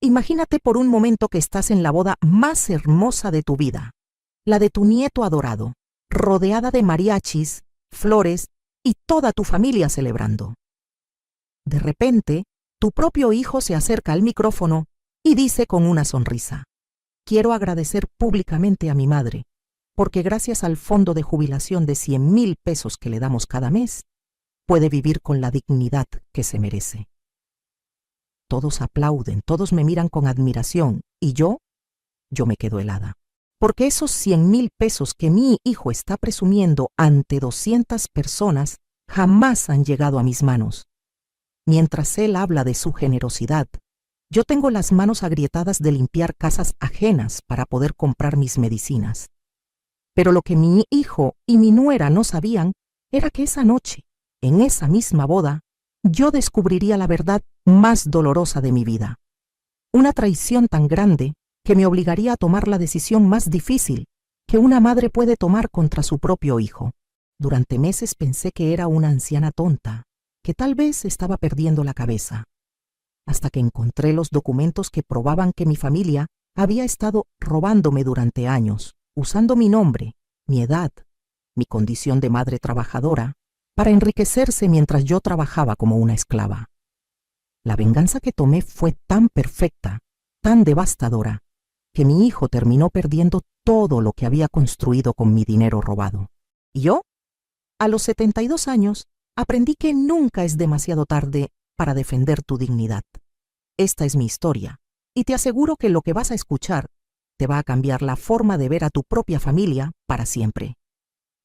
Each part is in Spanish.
Imagínate por un momento que estás en la boda más hermosa de tu vida, la de tu nieto adorado, rodeada de mariachis, flores y toda tu familia celebrando. De repente, tu propio hijo se acerca al micrófono y dice con una sonrisa: quiero agradecer públicamente a mi madre, porque gracias al fondo de jubilación de 100,000 pesos que le damos cada mes, puede vivir con la dignidad que se merece. Todos aplauden, todos me miran con admiración y yo me quedo helada. Porque esos 100,000 pesos que mi hijo está presumiendo ante 200 personas jamás han llegado a mis manos. Mientras él habla de su generosidad, yo tengo las manos agrietadas de limpiar casas ajenas para poder comprar mis medicinas. Pero lo que mi hijo y mi nuera no sabían era que esa noche, en esa misma boda, yo descubriría la verdad más dolorosa de mi vida. Una traición tan grande que me obligaría a tomar la decisión más difícil que una madre puede tomar contra su propio hijo. Durante meses pensé que era una anciana tonta, que tal vez estaba perdiendo la cabeza, hasta que encontré los documentos que probaban que mi familia había estado robándome durante años, usando mi nombre, mi edad, mi condición de madre trabajadora, para enriquecerse mientras yo trabajaba como una esclava. La venganza que tomé fue tan perfecta, tan devastadora, que mi hijo terminó perdiendo todo lo que había construido con mi dinero robado. Y yo, a los 72 años, aprendí que nunca es demasiado tarde para defender tu dignidad. Esta es mi historia, y te aseguro que lo que vas a escuchar te va a cambiar la forma de ver a tu propia familia para siempre.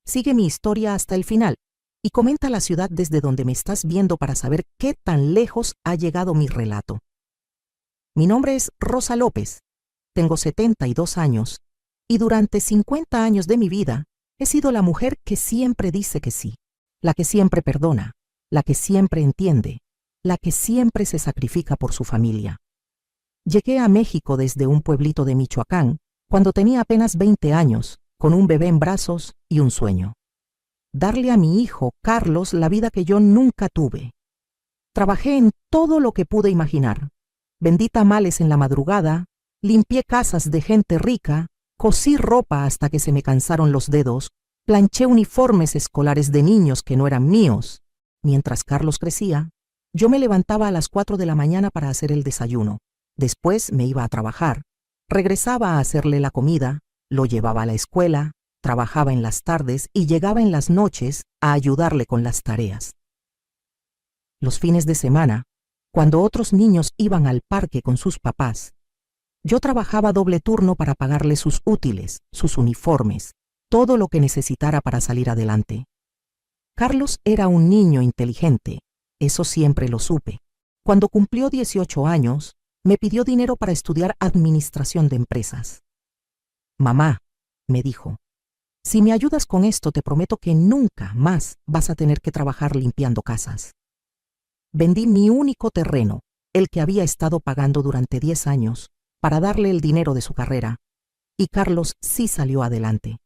Sigue mi historia hasta el final y comenta la ciudad desde donde me estás viendo para saber qué tan lejos ha llegado mi relato. Mi nombre es Rosa López, tengo 72 años y durante 50 años de mi vida he sido la mujer que siempre dice que sí, la que siempre perdona, la que siempre entiende, la que siempre se sacrifica por su familia. Llegué a México desde un pueblito de Michoacán cuando tenía apenas 20 años, con un bebé en brazos y un sueño: darle a mi hijo, Carlos, la vida que yo nunca tuve. Trabajé en todo lo que pude imaginar. Vendí tamales en la madrugada, limpié casas de gente rica, cosí ropa hasta que se me cansaron los dedos, planché uniformes escolares de niños que no eran míos. Mientras Carlos crecía, yo me levantaba a las 4 de la mañana para hacer el desayuno. Después me iba a trabajar, regresaba a hacerle la comida, lo llevaba a la escuela, trabajaba en las tardes y llegaba en las noches a ayudarle con las tareas. Los fines de semana, cuando otros niños iban al parque con sus papás, yo trabajaba doble turno para pagarle sus útiles, sus uniformes, todo lo que necesitara para salir adelante. Carlos era un niño inteligente, eso siempre lo supe. Cuando cumplió 18 años, me pidió dinero para estudiar administración de empresas. Mamá, me dijo, si me ayudas con esto, te prometo que nunca más vas a tener que trabajar limpiando casas. Vendí mi único terreno, el que había estado pagando durante 10 años, para darle el dinero de su carrera, y Carlos sí salió adelante.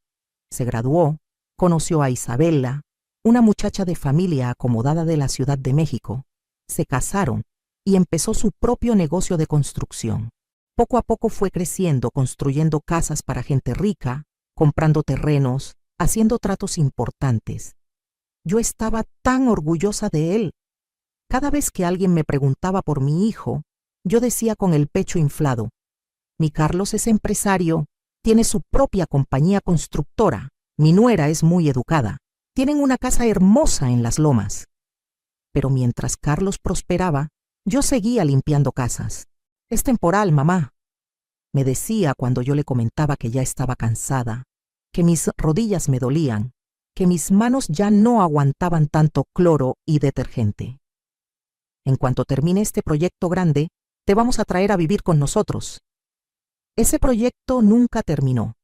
Se graduó, conoció a Isabela, una muchacha de familia acomodada de la Ciudad de México. Se casaron y empezó su propio negocio de construcción. Poco a poco fue creciendo, construyendo casas para gente rica, comprando terrenos, haciendo tratos importantes. Yo estaba tan orgullosa de él. Cada vez que alguien me preguntaba por mi hijo, yo decía con el pecho inflado: mi Carlos es empresario, tiene su propia compañía constructora, mi nuera es muy educada, tienen una casa hermosa en las Lomas. Pero mientras Carlos prosperaba, yo seguía limpiando casas. Es temporal, mamá, me decía cuando yo le comentaba que ya estaba cansada, que mis rodillas me dolían, que mis manos ya no aguantaban tanto cloro y detergente. En cuanto termine este proyecto grande, te vamos a traer a vivir con nosotros. Ese proyecto nunca terminó.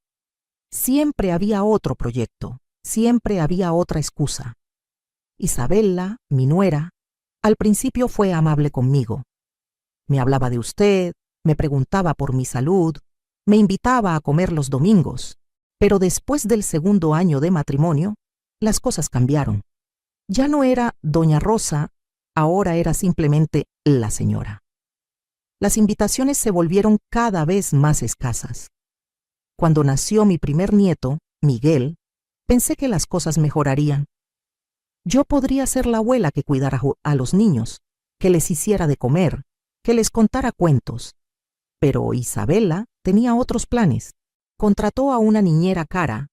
Siempre había otro proyecto, siempre había otra excusa. Isabela, mi nuera, al principio fue amable conmigo. Me hablaba de usted, me preguntaba por mi salud, me invitaba a comer los domingos, pero después del segundo año de matrimonio, las cosas cambiaron. Ya no era Doña Rosa, ahora era simplemente la señora. Las invitaciones se volvieron cada vez más escasas. Cuando nació mi primer nieto, Miguel, pensé que las cosas mejorarían. Yo podría ser la abuela que cuidara a los niños, que les hiciera de comer, que les contara cuentos. Pero Isabela tenía otros planes. Contrató a una niñera cara,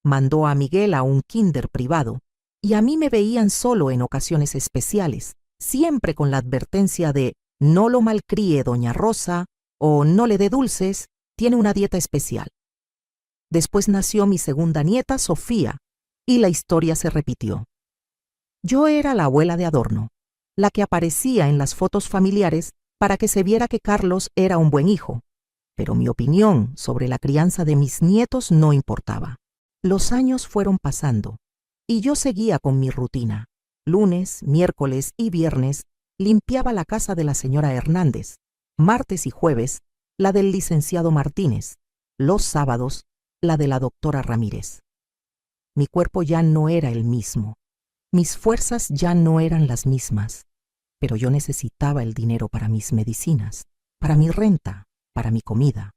mandó a Miguel a un kinder privado, y a mí me veían solo en ocasiones especiales, siempre con la advertencia de no lo malcríe doña Rosa o no le dé dulces, tiene una dieta especial. Después nació mi segunda nieta, Sofía, y la historia se repitió. Yo era la abuela de adorno, la que aparecía en las fotos familiares para que se viera que Carlos era un buen hijo, pero mi opinión sobre la crianza de mis nietos no importaba. Los años fueron pasando, y yo seguía con mi rutina. Lunes, miércoles y viernes limpiaba la casa de la señora Hernández, martes y jueves la del licenciado Martínez, los sábados la de la doctora Ramírez. Mi cuerpo ya no era el mismo, mis fuerzas ya no eran las mismas, pero yo necesitaba el dinero para mis medicinas, para mi renta, para mi comida.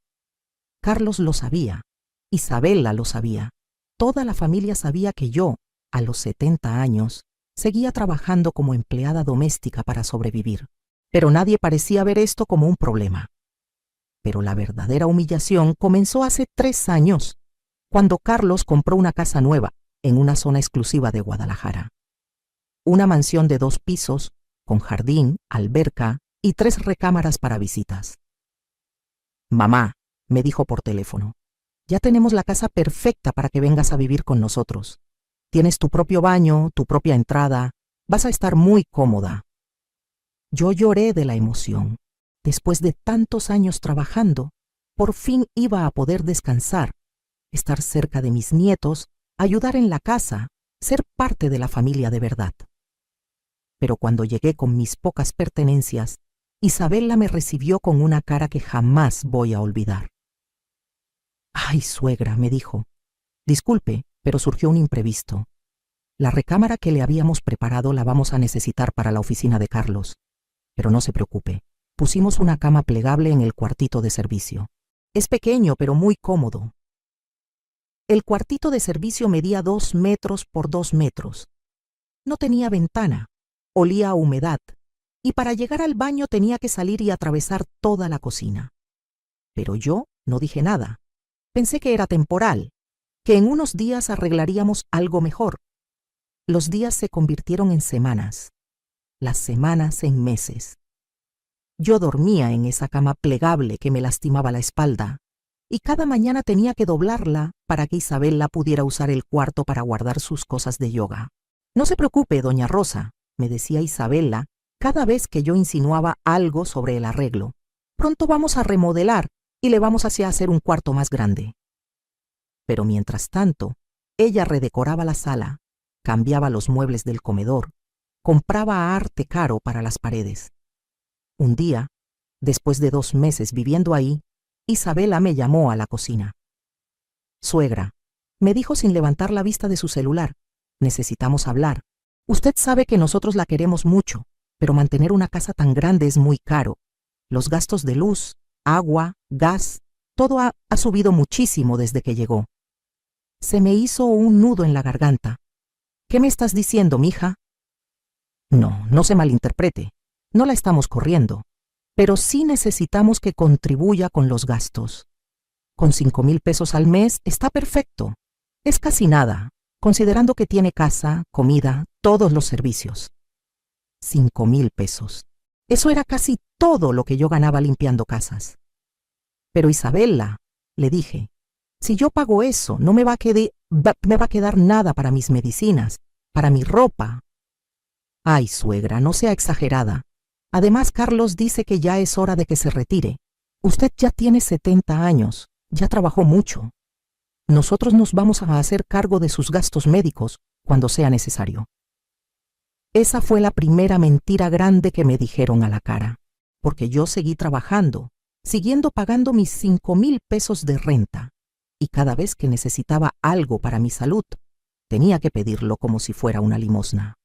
Carlos lo sabía, Isabela lo sabía, toda la familia sabía que yo, a los 70 años, seguía trabajando como empleada doméstica para sobrevivir, pero nadie parecía ver esto como un problema. Pero la verdadera humillación comenzó hace 3 años, cuando Carlos compró una casa nueva en una zona exclusiva de Guadalajara. Una mansión de 2 pisos, con jardín, alberca y 3 recámaras para visitas. Mamá, me dijo por teléfono, ya tenemos la casa perfecta para que vengas a vivir con nosotros. Tienes tu propio baño, tu propia entrada, vas a estar muy cómoda. Yo lloré de la emoción. Después de tantos años trabajando, por fin iba a poder descansar, estar cerca de mis nietos, ayudar en la casa, ser parte de la familia de verdad. Pero cuando llegué con mis pocas pertenencias, Isabela me recibió con una cara que jamás voy a olvidar. «Ay, suegra», me dijo, «disculpe, pero surgió un imprevisto. La recámara que le habíamos preparado la vamos a necesitar para la oficina de Carlos. Pero no se preocupe, pusimos una cama plegable en el cuartito de servicio. Es pequeño, pero muy cómodo». El cuartito de servicio medía 2 metros por 2 metros. No tenía ventana, olía a humedad, y para llegar al baño tenía que salir y atravesar toda la cocina. Pero yo no dije nada. Pensé que era temporal, que en unos días arreglaríamos algo mejor. Los días se convirtieron en semanas, las semanas en meses. Yo dormía en esa cama plegable que me lastimaba la espalda, y cada mañana tenía que doblarla para que Isabela pudiera usar el cuarto para guardar sus cosas de yoga. «No se preocupe, doña Rosa», me decía Isabela cada vez que yo insinuaba algo sobre el arreglo. «Pronto vamos a remodelar y le vamos a hacer un cuarto más grande». Pero mientras tanto, ella redecoraba la sala, cambiaba los muebles del comedor, compraba arte caro para las paredes. Un día, después de 2 meses viviendo ahí, Isabela me llamó a la cocina. «Suegra», me dijo sin levantar la vista de su celular, «necesitamos hablar. Usted sabe que nosotros la queremos mucho, pero mantener una casa tan grande es muy caro. Los gastos de luz, agua, gas, todo ha subido muchísimo desde que llegó». Se me hizo un nudo en la garganta. «¿Qué me estás diciendo, mija?» No se malinterprete. No la estamos corriendo, pero sí necesitamos que contribuya con los gastos. Con 5,000 pesos al mes está perfecto. Es casi nada, considerando que tiene casa, comida, todos los servicios. 5,000 pesos. Eso era casi todo lo que yo ganaba limpiando casas. «Pero Isabela», le dije, «si yo pago eso, no me va a quedar nada para mis medicinas, para mi ropa». «Ay, suegra, no sea exagerada. Además, Carlos dice que ya es hora de que se retire. Usted ya tiene 70 años, ya trabajó mucho. Nosotros nos vamos a hacer cargo de sus gastos médicos cuando sea necesario». Esa fue la primera mentira grande que me dijeron a la cara, porque yo seguí trabajando, siguiendo pagando mis 5,000 pesos de renta, y cada vez que necesitaba algo para mi salud, tenía que pedirlo como si fuera una limosna.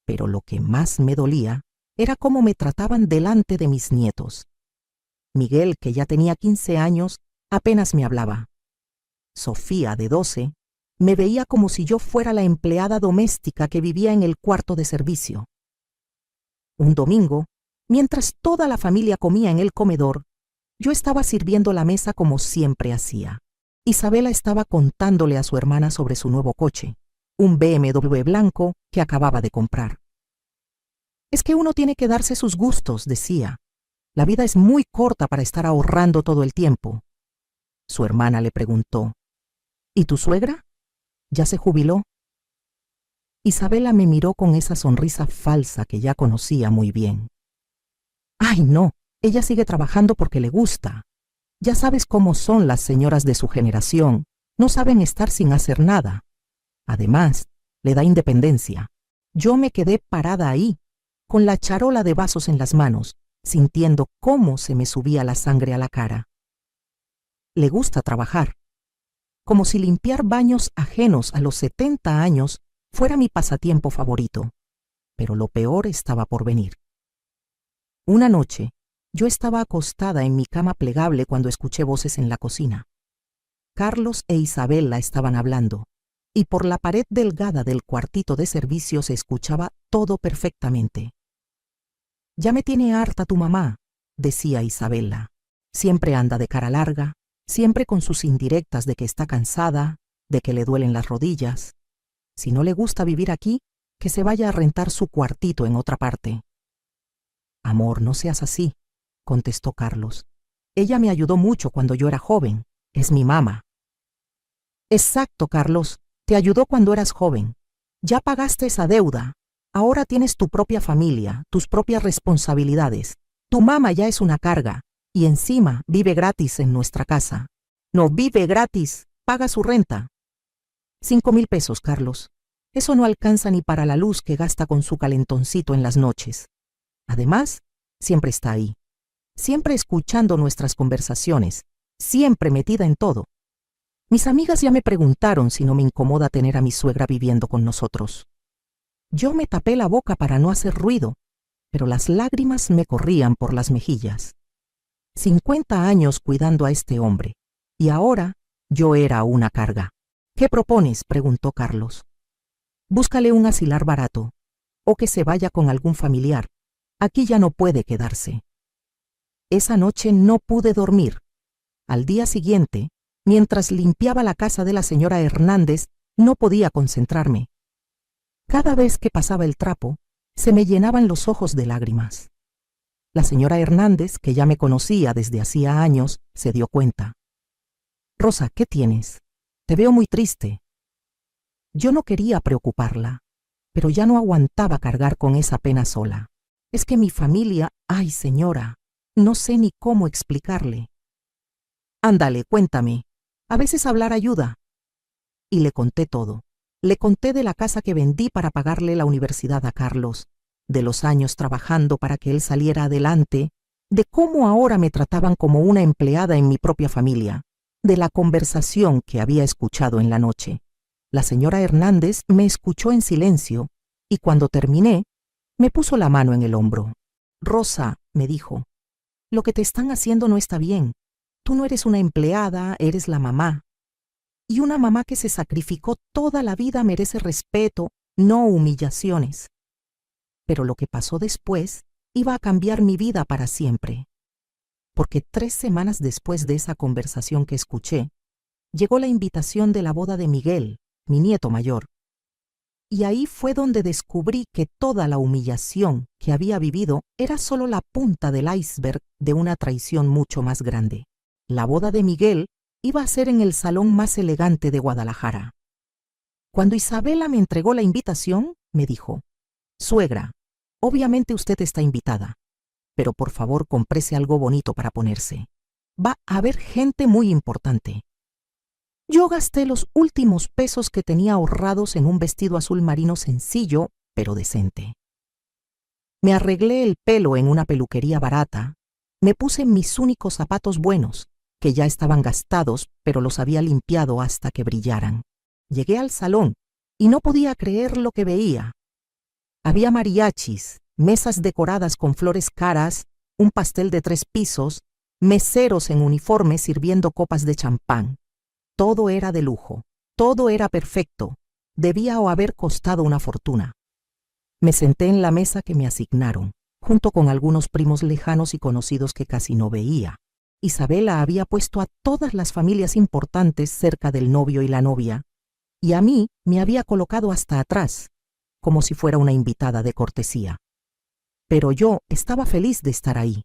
Pero lo que más me dolía era cómo me trataban delante de mis nietos, Miguel, que ya tenía 15 años, apenas me hablaba. Sofía, de 12, me veía como si yo fuera la empleada doméstica que vivía en el cuarto de servicio. Un domingo, mientras toda la familia comía en el comedor, yo estaba sirviendo la mesa como siempre hacía. Isabela estaba contándole a su hermana sobre su nuevo coche, un BMW blanco que acababa de comprar. Es que uno tiene que darse sus gustos, decía. La vida es muy corta para estar ahorrando todo el tiempo. Su hermana le preguntó, ¿y tu suegra? ¿Ya se jubiló? Isabela me miró con esa sonrisa falsa que ya conocía muy bien. ¡Ay, no! Ella sigue trabajando porque le gusta. Ya sabes cómo son las señoras de su generación. No saben estar sin hacer nada. Además, le da independencia. Yo me quedé parada ahí, con la charola de vasos en las manos, sintiendo cómo se me subía la sangre a la cara. Le gusta trabajar. Como si limpiar baños ajenos a los 70 años fuera mi pasatiempo favorito. Pero lo peor estaba por venir. Una noche, yo estaba acostada en mi cama plegable cuando escuché voces en la cocina. Carlos e Isabela estaban hablando, y por la pared delgada del cuartito de servicio se escuchaba todo perfectamente. «Ya me tiene harta tu mamá», decía Isabela. «Siempre anda de cara larga, siempre con sus indirectas de que está cansada, de que le duelen las rodillas. Si no le gusta vivir aquí, que se vaya a rentar su cuartito en otra parte». «Amor, no seas así», contestó Carlos. «Ella me ayudó mucho cuando yo era joven. Es mi mamá». «Exacto, Carlos. Te ayudó cuando eras joven. Ya pagaste esa deuda. Ahora tienes tu propia familia, tus propias responsabilidades. Tu mamá ya es una carga. Y encima vive gratis en nuestra casa». «No vive gratis. Paga su renta». 5,000 pesos, Carlos. Eso no alcanza ni para la luz que gasta con su calentoncito en las noches. Además, siempre está ahí. Siempre escuchando nuestras conversaciones. Siempre metida en todo. Mis amigas ya me preguntaron si no me incomoda tener a mi suegra viviendo con nosotros. Yo me tapé la boca para no hacer ruido, pero las lágrimas me corrían por las mejillas. 50 años cuidando a este hombre, y ahora yo era una carga. «¿Qué propones?», preguntó Carlos. «Búscale un asilar barato, o que se vaya con algún familiar. Aquí ya no puede quedarse». Esa noche no pude dormir. Al día siguiente, mientras limpiaba la casa de la señora Hernández, no podía concentrarme. Cada vez que pasaba el trapo, se me llenaban los ojos de lágrimas. La señora Hernández, que ya me conocía desde hacía años, se dio cuenta. «Rosa, ¿qué tienes? Te veo muy triste». Yo no quería preocuparla, pero ya no aguantaba cargar con esa pena sola. Es que mi familia, ay señora, no sé ni cómo explicarle. «Ándale, cuéntame. A veces hablar ayuda». Y le conté todo. Le conté de la casa que vendí para pagarle la universidad a Carlos, de los años trabajando para que él saliera adelante, de cómo ahora me trataban como una empleada en mi propia familia, de la conversación que había escuchado en la noche. La señora Hernández me escuchó en silencio y cuando terminé, me puso la mano en el hombro. «Rosa», me dijo, «lo que te están haciendo no está bien. Tú no eres una empleada, eres la mamá. Y una mamá que se sacrificó toda la vida merece respeto, no humillaciones». Pero lo que pasó después iba a cambiar mi vida para siempre. Porque 3 semanas después de esa conversación que escuché, llegó la invitación de la boda de Miguel, mi nieto mayor. Y ahí fue donde descubrí que toda la humillación que había vivido era solo la punta del iceberg de una traición mucho más grande. La boda de Miguel iba a ser en el salón más elegante de Guadalajara. Cuando Isabela me entregó la invitación, me dijo: «Suegra, obviamente usted está invitada, pero por favor cómprese algo bonito para ponerse. Va a haber gente muy importante». Yo gasté los últimos pesos que tenía ahorrados en un vestido azul marino sencillo, pero decente. Me arreglé el pelo en una peluquería barata, me puse mis únicos zapatos buenos, que ya estaban gastados, pero los había limpiado hasta que brillaran. Llegué al salón y no podía creer lo que veía. Había mariachis, mesas decoradas con flores caras, un pastel de 3 pisos, meseros en uniforme sirviendo copas de champán. Todo era de lujo, todo era perfecto, debía haber costado una fortuna. Me senté en la mesa que me asignaron, junto con algunos primos lejanos y conocidos que casi no veía. Isabela había puesto a todas las familias importantes cerca del novio y la novia, y a mí me había colocado hasta atrás, como si fuera una invitada de cortesía. Pero yo estaba feliz de estar ahí.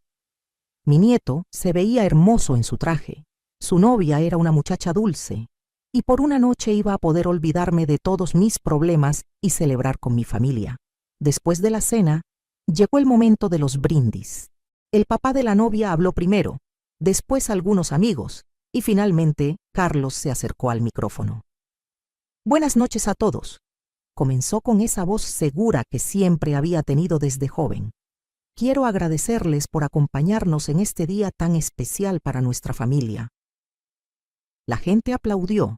Mi nieto se veía hermoso en su traje, su novia era una muchacha dulce, y por una noche iba a poder olvidarme de todos mis problemas y celebrar con mi familia. Después de la cena, llegó el momento de los brindis. El papá de la novia habló primero, después algunos amigos, y finalmente Carlos se acercó al micrófono. Buenas noches a todos. Comenzó con esa voz segura que siempre había tenido desde joven. Quiero agradecerles por acompañarnos en este día tan especial para nuestra familia. La gente aplaudió,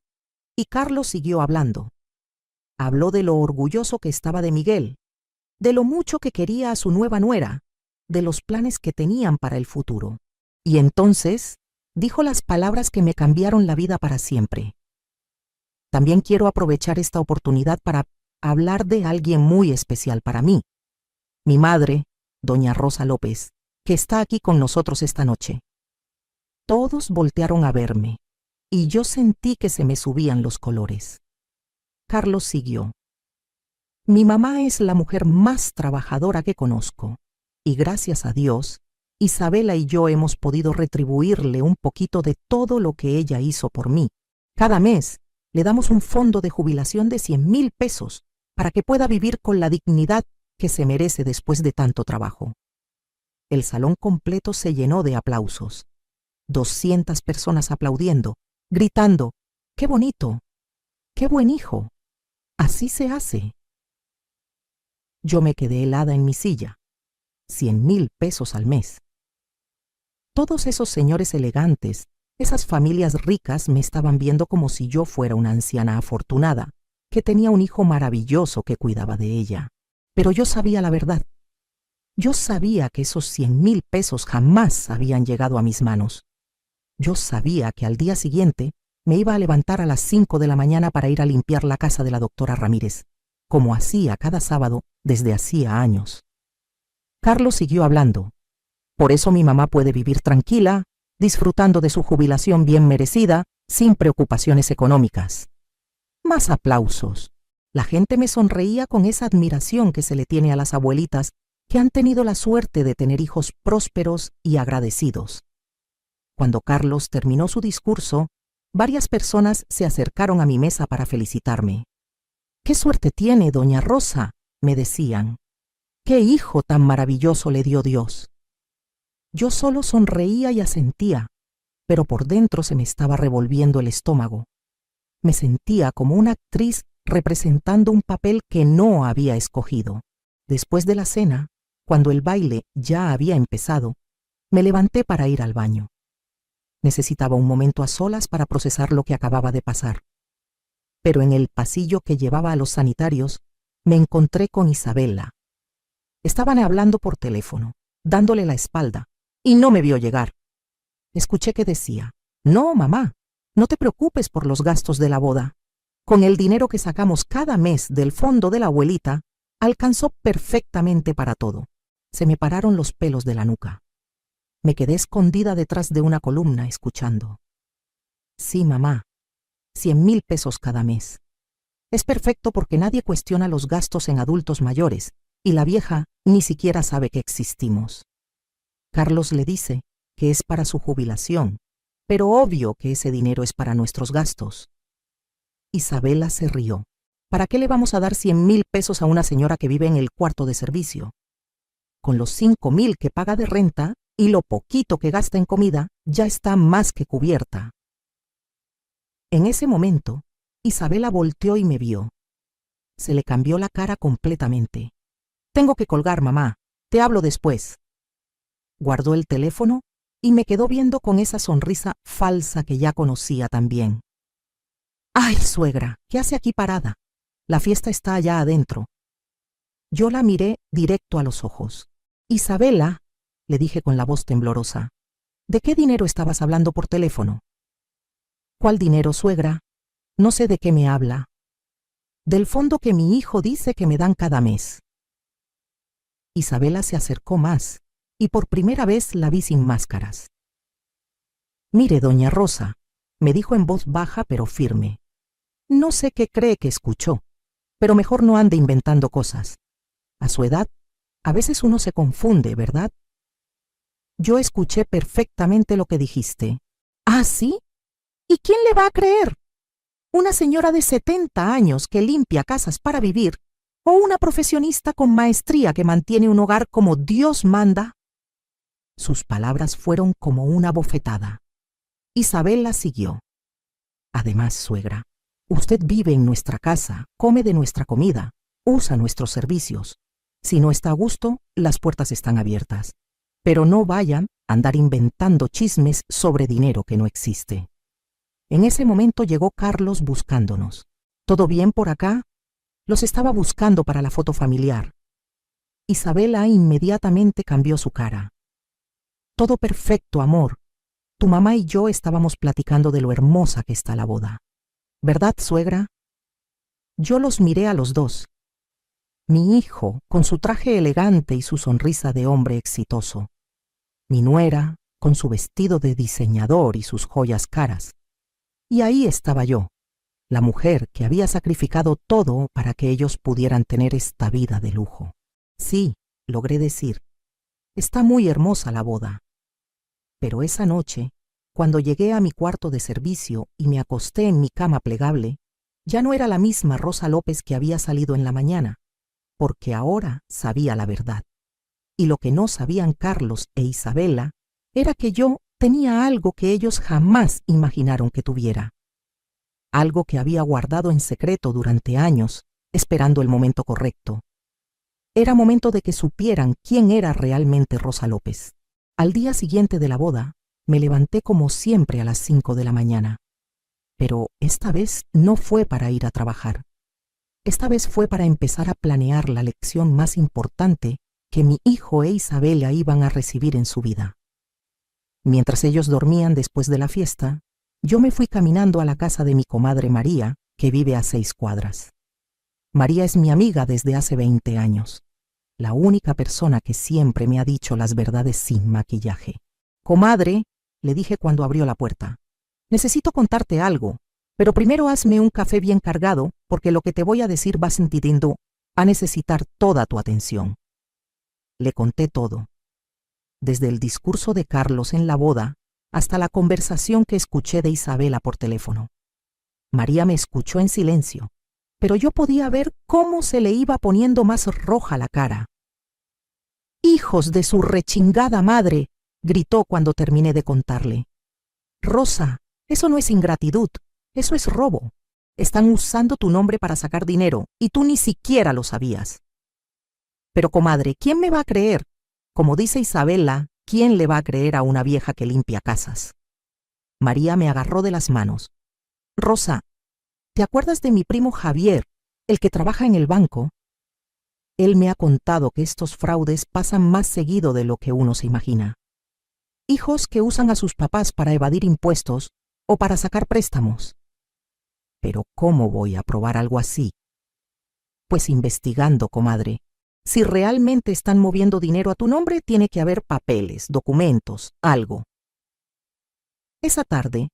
y Carlos siguió hablando. Habló de lo orgulloso que estaba de Miguel, de lo mucho que quería a su nueva nuera, de los planes que tenían para el futuro. Y entonces dijo las palabras que me cambiaron la vida para siempre. También quiero aprovechar esta oportunidad para hablar de alguien muy especial para mí. Mi madre, doña Rosa López, que está aquí con nosotros esta noche. Todos voltearon a verme, y yo sentí que se me subían los colores. Carlos siguió. Mi mamá es la mujer más trabajadora que conozco, y gracias a Dios, Isabela y yo hemos podido retribuirle un poquito de todo lo que ella hizo por mí. Cada mes le damos un fondo de jubilación de 100,000 pesos para que pueda vivir con la dignidad que se merece después de tanto trabajo. El salón completo se llenó de aplausos. 200 personas aplaudiendo, gritando, ¡qué bonito! ¡Qué buen hijo! Así se hace. Yo me quedé helada en mi silla. 100,000 pesos al mes. Todos esos señores elegantes, esas familias ricas me estaban viendo como si yo fuera una anciana afortunada, que tenía un hijo maravilloso que cuidaba de ella. Pero yo sabía la verdad. Yo sabía que esos 100,000 pesos jamás habían llegado a mis manos. Yo sabía que al día siguiente me iba a levantar a las 5 de la mañana para ir a limpiar la casa de la doctora Ramírez, como hacía cada sábado desde hacía años. Carlos siguió hablando. Por eso mi mamá puede vivir tranquila, disfrutando de su jubilación bien merecida, sin preocupaciones económicas. Más aplausos. La gente me sonreía con esa admiración que se le tiene a las abuelitas que han tenido la suerte de tener hijos prósperos y agradecidos. Cuando Carlos terminó su discurso, varias personas se acercaron a mi mesa para felicitarme. «¡Qué suerte tiene, doña Rosa!», me decían. «¡Qué hijo tan maravilloso le dio Dios!». Yo solo sonreía y asentía, pero por dentro se me estaba revolviendo el estómago. Me sentía como una actriz representando un papel que no había escogido. Después de la cena, cuando el baile ya había empezado, me levanté para ir al baño. Necesitaba un momento a solas para procesar lo que acababa de pasar. Pero en el pasillo que llevaba a los sanitarios, me encontré con Isabela. Estaban hablando por teléfono, dándole la espalda, y no me vio llegar. Escuché que decía, «No, mamá, no te preocupes por los gastos de la boda. Con el dinero que sacamos cada mes del fondo de la abuelita, alcanzó perfectamente para todo». Se me pararon los pelos de la nuca. Me quedé escondida detrás de una columna escuchando. «Sí, mamá, 100,000 pesos cada mes. Es perfecto porque nadie cuestiona los gastos en adultos mayores, y la vieja ni siquiera sabe que existimos. Carlos le dice que es para su jubilación, pero obvio que ese dinero es para nuestros gastos». Isabela se rió. «¿Para qué le vamos a dar 100,000 pesos a una señora que vive en el cuarto de servicio? Con los 5,000 que paga de renta y lo poquito que gasta en comida, ya está más que cubierta». En ese momento, Isabela volteó y me vio. Se le cambió la cara completamente. «Tengo que colgar, mamá. Te hablo después». Guardó el teléfono y me quedó viendo con esa sonrisa falsa que ya conocía también. «Ay, suegra, ¿qué hace aquí parada? La fiesta está allá adentro». Yo la miré directo a los ojos. «Isabela», le dije con la voz temblorosa, ¿De qué dinero estabas hablando por teléfono? ¿Cuál dinero, suegra? No sé de qué me habla. Del fondo que mi hijo dice que me dan cada mes. Isabela se acercó más, y por primera vez la vi sin máscaras. Mire, doña Rosa, me dijo en voz baja pero firme. No sé qué cree que escuchó, pero mejor no ande inventando cosas. A su edad, a veces uno se confunde, ¿verdad? Yo escuché perfectamente lo que dijiste. ¿Ah, sí? ¿Y quién le va a creer? ¿Una señora de 70 años que limpia casas para vivir o una profesionista con maestría que mantiene un hogar como Dios manda? Sus palabras fueron como una bofetada. Isabela siguió. Además, suegra, usted vive en nuestra casa, come de nuestra comida, usa nuestros servicios. Si no está a gusto, las puertas están abiertas. Pero no vayan a andar inventando chismes sobre dinero que no existe. En ese momento llegó Carlos buscándonos. ¿Todo bien por acá? Los estaba buscando para la foto familiar. Isabela inmediatamente cambió su cara. Todo perfecto, amor. Tu mamá y yo estábamos platicando de lo hermosa que está la boda. ¿Verdad, suegra? Yo los miré a los dos. Mi hijo, con su traje elegante y su sonrisa de hombre exitoso. Mi nuera, con su vestido de diseñador y sus joyas caras. Y ahí estaba yo, la mujer que había sacrificado todo para que ellos pudieran tener esta vida de lujo. Sí, logré decir, está muy hermosa la boda. Pero esa noche, cuando llegué a mi cuarto de servicio y me acosté en mi cama plegable, ya no era la misma Rosa López que había salido en la mañana, porque ahora sabía la verdad. Y lo que no sabían Carlos e Isabela era que yo tenía algo que ellos jamás imaginaron que tuviera. Algo que había guardado en secreto durante años, esperando el momento correcto. Era momento de que supieran quién era realmente Rosa López. Al día siguiente de la boda, me levanté como siempre a las 5 de la mañana. Pero esta vez no fue para ir a trabajar. Esta vez fue para empezar a planear la lección más importante que mi hijo e Isabela iban a recibir en su vida. Mientras ellos dormían después de la fiesta, yo me fui caminando a la casa de mi comadre María, que vive a 6 cuadras. María es mi amiga desde hace 20 años, la única persona que siempre me ha dicho las verdades sin maquillaje. Comadre, le dije cuando abrió la puerta, necesito contarte algo, pero primero hazme un café bien cargado, porque lo que te voy a decir va sintiendo a necesitar toda tu atención. Le conté todo, desde el discurso de Carlos en la boda hasta la conversación que escuché de Isabela por teléfono. María me escuchó en silencio, pero yo podía ver cómo se le iba poniendo más roja la cara. ¡Hijos de su rechingada madre!, gritó cuando terminé de contarle. Rosa, eso no es ingratitud, eso es robo. Están usando tu nombre para sacar dinero y tú ni siquiera lo sabías. Pero comadre, ¿quién me va a creer? Como dice Isabela, ¿quién le va a creer a una vieja que limpia casas? María me agarró de las manos. Rosa, ¿te acuerdas de mi primo Javier, el que trabaja en el banco? Él me ha contado que estos fraudes pasan más seguido de lo que uno se imagina. Hijos que usan a sus papás para evadir impuestos o para sacar préstamos. Pero ¿cómo voy a probar algo así? Pues investigando, comadre. Si realmente están moviendo dinero a tu nombre, tiene que haber papeles, documentos, algo. Esa tarde,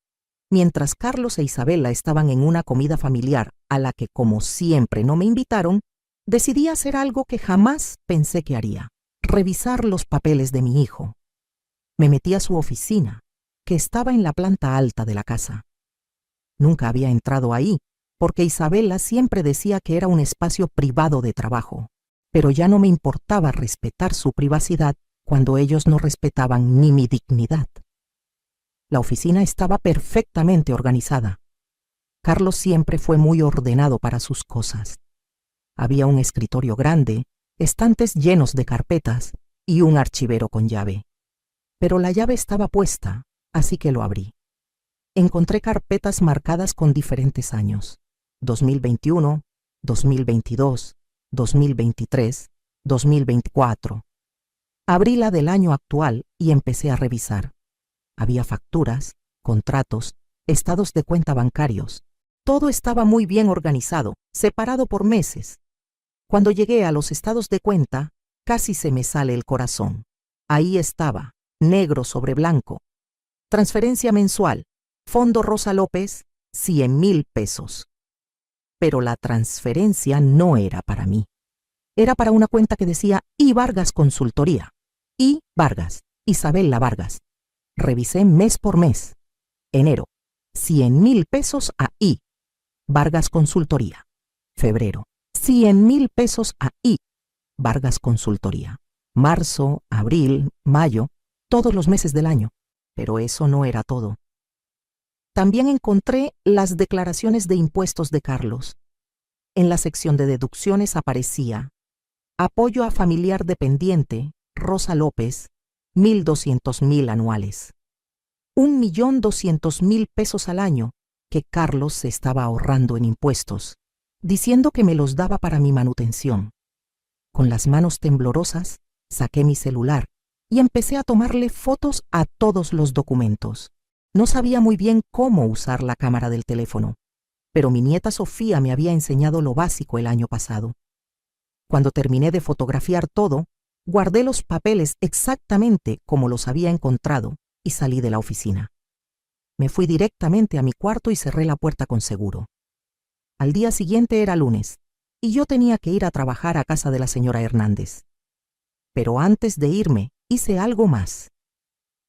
mientras Carlos e Isabela estaban en una comida familiar a la que, como siempre, no me invitaron, decidí hacer algo que jamás pensé que haría: revisar los papeles de mi hijo. Me metí a su oficina, que estaba en la planta alta de la casa. Nunca había entrado ahí, porque Isabela siempre decía que era un espacio privado de trabajo, pero ya no me importaba respetar su privacidad cuando ellos no respetaban ni mi dignidad. La oficina estaba perfectamente organizada. Carlos siempre fue muy ordenado para sus cosas. Había un escritorio grande, estantes llenos de carpetas y un archivero con llave. Pero la llave estaba puesta, así que lo abrí. Encontré carpetas marcadas con diferentes años: 2021, 2022, 2023, 2024. Abrí la del año actual y empecé a revisar. Había facturas, contratos, estados de cuenta bancarios. Todo estaba muy bien organizado, separado por meses. Cuando llegué a los estados de cuenta, casi se me sale el corazón. Ahí estaba, negro sobre blanco. Transferencia mensual, Fondo Rosa López, 100,000 pesos. Pero la transferencia no era para mí. Era para una cuenta que decía I. Vargas Consultoría. I. Vargas, Isabela Vargas. Revisé mes por mes. Enero, 100,000 pesos a I. Vargas Consultoría. Febrero, 100,000 pesos a I. Vargas Consultoría. Marzo, abril, mayo, todos los meses del año. Pero eso no era todo. También encontré las declaraciones de impuestos de Carlos. En la sección de deducciones aparecía apoyo a familiar dependiente, Rosa López, 1,200,000 anuales. 1,200,000 pesos al año que Carlos se estaba ahorrando en impuestos, diciendo que me los daba para mi manutención. Con las manos temblorosas, saqué mi celular y empecé a tomarle fotos a todos los documentos. No sabía muy bien cómo usar la cámara del teléfono, pero mi nieta Sofía me había enseñado lo básico el año pasado. Cuando terminé de fotografiar todo, guardé los papeles exactamente como los había encontrado y salí de la oficina. Me fui directamente a mi cuarto y cerré la puerta con seguro. Al día siguiente era lunes, y yo tenía que ir a trabajar a casa de la señora Hernández. Pero antes de irme, hice algo más.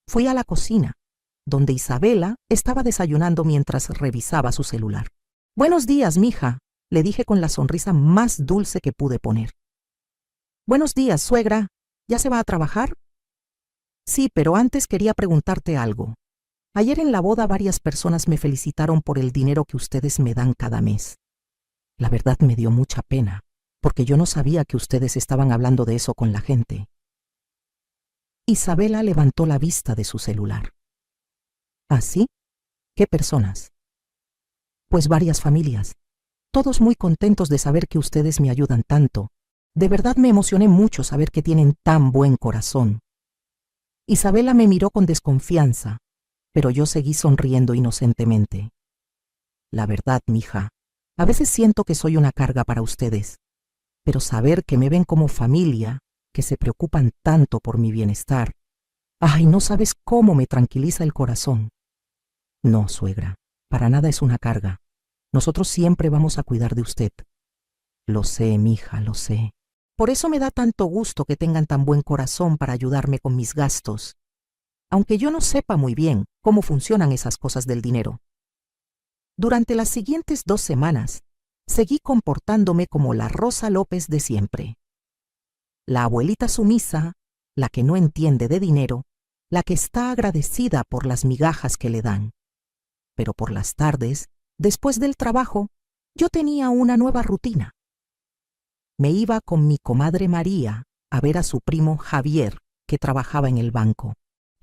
Fui a la cocina, donde Isabela estaba desayunando mientras revisaba su celular. «Buenos días, mija», le dije con la sonrisa más dulce que pude poner. «Buenos días, suegra. ¿Ya se va a trabajar?» «Sí, pero antes quería preguntarte algo. Ayer en la boda varias personas me felicitaron por el dinero que ustedes me dan cada mes. La verdad me dio mucha pena, porque yo no sabía que ustedes estaban hablando de eso con la gente». Isabela levantó la vista de su celular. ¿Ah, sí? ¿Qué personas? Pues varias familias. Todos muy contentos de saber que ustedes me ayudan tanto. De verdad me emocioné mucho saber que tienen tan buen corazón. Isabela me miró con desconfianza, pero yo seguí sonriendo inocentemente. La verdad, mija, a veces siento que soy una carga para ustedes, pero saber que me ven como familia, que se preocupan tanto por mi bienestar, ay, no sabes cómo me tranquiliza el corazón. No, suegra, para nada es una carga. Nosotros siempre vamos a cuidar de usted. Lo sé, mija, lo sé. Por eso me da tanto gusto que tengan tan buen corazón para ayudarme con mis gastos, aunque yo no sepa muy bien cómo funcionan esas cosas del dinero. Durante las siguientes 2 semanas, seguí comportándome como la Rosa López de siempre. La abuelita sumisa, la que no entiende de dinero, la que está agradecida por las migajas que le dan. Pero por las tardes, después del trabajo, yo tenía una nueva rutina. Me iba con mi comadre María a ver a su primo Javier, que trabajaba en el banco.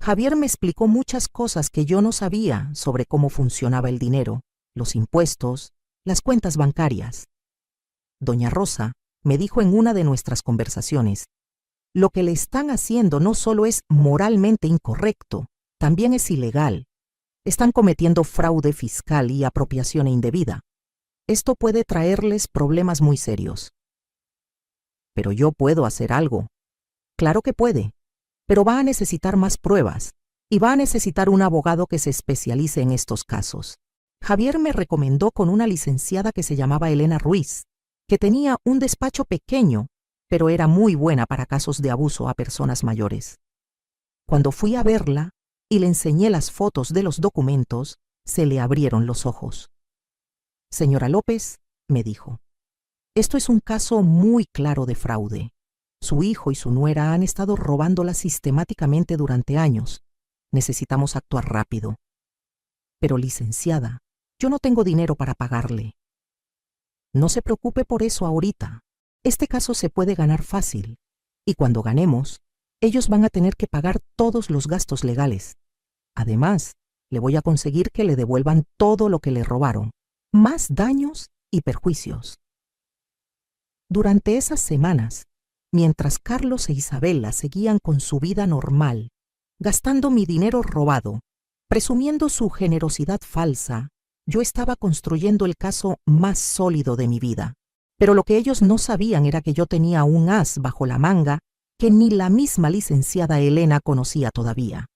Javier me explicó muchas cosas que yo no sabía sobre cómo funcionaba el dinero, los impuestos, las cuentas bancarias. Doña Rosa me dijo en una de nuestras conversaciones, lo que le están haciendo no solo es moralmente incorrecto, también es ilegal. Están cometiendo fraude fiscal y apropiación indebida. Esto puede traerles problemas muy serios. Pero yo puedo hacer algo. Claro que puede, pero va a necesitar más pruebas y va a necesitar un abogado que se especialice en estos casos. Javier me recomendó con una licenciada que se llamaba Elena Ruiz, que tenía un despacho pequeño, pero era muy buena para casos de abuso a personas mayores. Cuando fui a verla y le enseñé las fotos de los documentos, se le abrieron los ojos. «Señora López», me dijo, «esto es un caso muy claro de fraude. Su hijo y su nuera han estado robándola sistemáticamente durante años. Necesitamos actuar rápido». «Pero, licenciada, yo no tengo dinero para pagarle». «No se preocupe por eso ahorita. Este caso se puede ganar fácil, y cuando ganemos, ellos van a tener que pagar todos los gastos legales. Además, le voy a conseguir que le devuelvan todo lo que le robaron, más daños y perjuicios». Durante esas semanas, mientras Carlos e Isabela seguían con su vida normal, gastando mi dinero robado Presumiendo su generosidad falsa, yo estaba construyendo el caso más sólido de mi vida. Pero lo que ellos no sabían era que yo tenía un as bajo la manga que ni la misma licenciada Elena conocía todavía.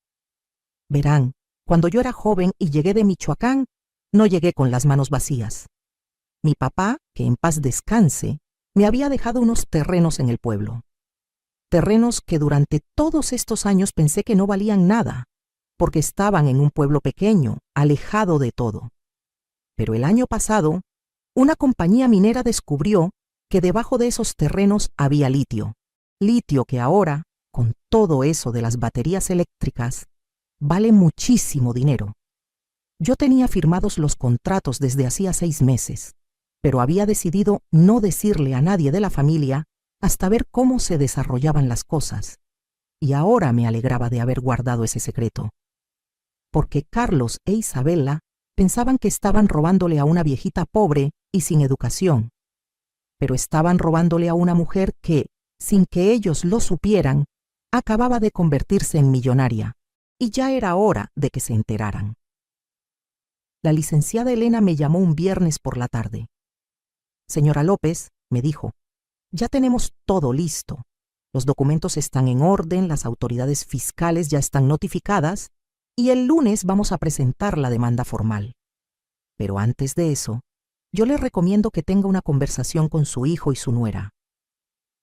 Verán, cuando yo era joven y llegué de Michoacán, no llegué con las manos vacías. Mi papá, que en paz descanse, me había dejado unos terrenos en el pueblo. Terrenos que durante todos estos años pensé que no valían nada, porque estaban en un pueblo pequeño, alejado de todo. Pero el año pasado, una compañía minera descubrió que debajo de esos terrenos había litio. Litio que ahora, con todo eso de las baterías eléctricas, vale muchísimo dinero. Yo tenía firmados los contratos desde hacía 6 meses, pero había decidido no decirle a nadie de la familia hasta ver cómo se desarrollaban las cosas. Y ahora me alegraba de haber guardado ese secreto. Porque Carlos e Isabela pensaban que estaban robándole a una viejita pobre y sin educación. Pero estaban robándole a una mujer que, sin que ellos lo supieran, acababa de convertirse en millonaria. Y ya era hora de que se enteraran. La licenciada Elena me llamó un viernes por la tarde. Señora López, me dijo, ya tenemos todo listo. Los documentos están en orden, las autoridades fiscales ya están notificadas y el lunes vamos a presentar la demanda formal. Pero antes de eso, yo le recomiendo que tenga una conversación con su hijo y su nuera.